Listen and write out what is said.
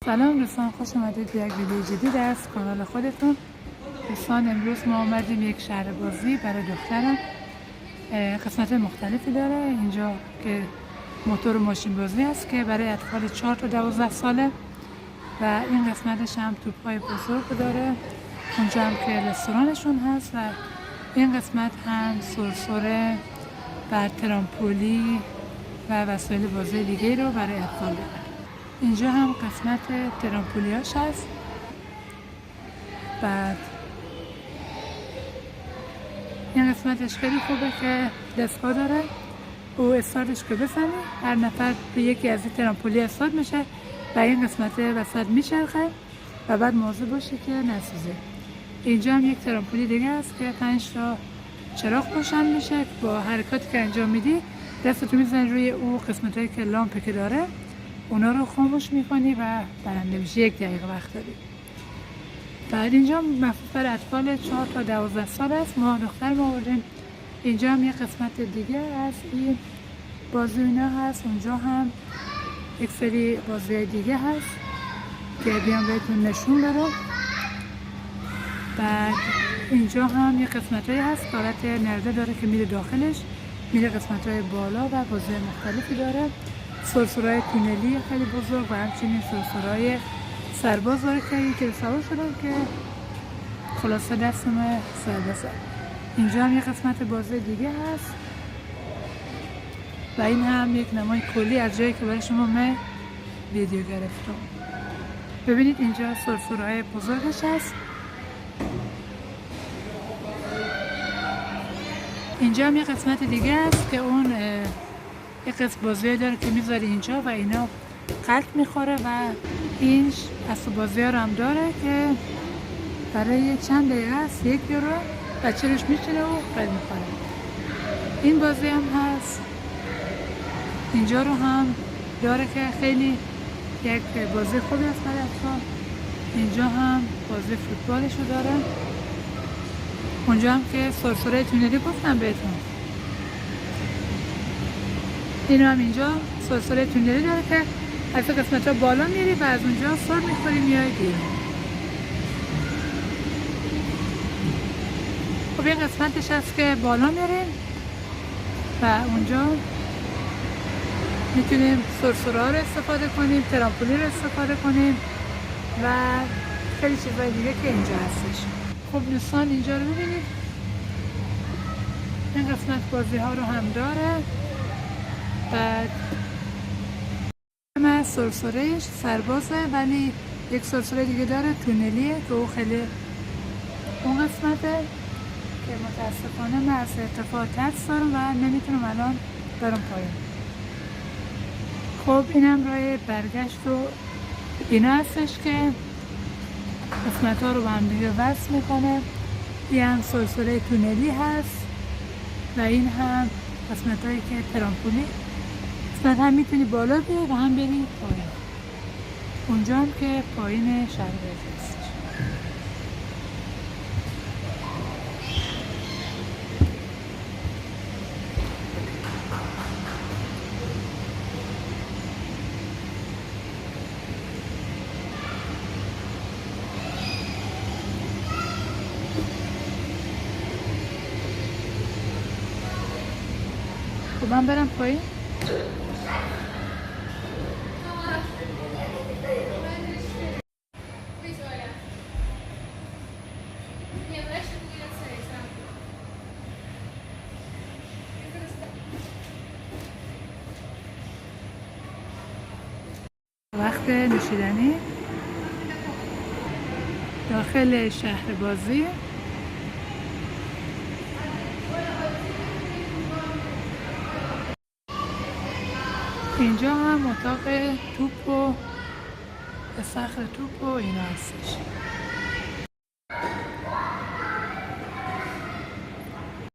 سلام دوستان، خوش اومدید به یک ویدیو جدید از کانال خودتون. دوستان امروز ما اومدیم یک شهر بازی برای دخترم. قسمت مختلفی داره اینجا که موتور و ماشین بازی است که برای اطفال 4 تا 12 ساله و این قسمتش هم توپ‌های بزرگ داره. اونجا هم که رستورانشون هست و این قسمت هم سرسره و ترامپولی و وسایل بازی دیگه رو برای اطفال داره. اینجا هم قسمت ترامپولیاش هست. بعد این قسمتش خیلی خوبه که دستگاه داره. او استارتش که بزنی هر نفر به یکی از این ترامپولی استارت میشه و این قسمت وسط میچرخه و بعد مواظب باشی که نسوزه. اینجا هم یک ترامپولی دیگه هست که 5 تا چراغ روشن میشه. با حرکاتی که انجام میدی دستتو میزنی روی او قسمتایی که لامپی که داره، اونا رو خاموش میکنی و برنده میشی. 1 دقیقه وقت داری. بعد اینجا مخصوص برای اطفال 4 تا 12 سال است. ما دختر ما آوردیم. اینجا هم یه قسمت دیگه از این بازی اینا هست. اونجا هم یک سری بازی دیگه هست که بیام بهتون نشون بدم. بعد اینجا هم یه قسمتایی هست که حالت نرده داره که میره داخلش، میره قسمتای بالا و بازی مختلفی داره. سرسره‌های تونلی خیلی بزرگ و همچنین سرسره‌های سرباز داره که یکی سوار شدم که خلاصه دستم سربازه. اینجا هم یه قسمت بازی دیگه هست و این هم یک نمای کلی از جایی که برای شما من ویدیو گرفتم. ببینید اینجا سرسره‌های بزرگش هست. اینجا هم یه قسمت دیگه هست که اون یه قسم بازی داره که میذاری اینجا و اینا قلط میخوره و این اسب بازی ها رو هم داره که برای چند دقیقه است 1 یورو بچه روش میشینه و قلط میخوره. این بازی هم هست. اینجا رو هم داره که خیلی یک بازی خوبی است برای اطفال. اینجا هم بازی فوتبالش رو داره. اونجا هم که سرسره تونلی گفتم بهتون. این هم اینجا سرسره تونلی داره که از قسمت ها بالا میری و از اونجا سر میخوری میای بیرون. خب این قسمتش هست که بالا میریم و اونجا میتونیم سرسره ها رو استفاده کنیم، ترامپولی رو استفاده کنیم و خیلی چیزای دیگه که اینجا هستش. خب دوستان اینجا رو ببینید. این قسمت بازی ها رو هم داره. بعد من سرسرهش سربازه ولی یک سرسره دیگه داره تونلیه که او خیلی اون قسمته که متاسفانه من از ارتفاع ترس دارم و نمیتونم الان برم پایین. خب اینم راه برگشت و اینا هستش که قسمت ها رو با هم دیگه وصل میکنه. این هم سرسره تونلی هست و این هم قسمت هایی که ترامپولی قسمت هم میتونی بالا بری و هم بری پایین. اونجا هم که پایین شهر بازی هست. خب من برم پایین. وقت نوشیدنی داخل شهر بازی. اینجا هم اتاق توپ و استخر توپ و اینا هستش.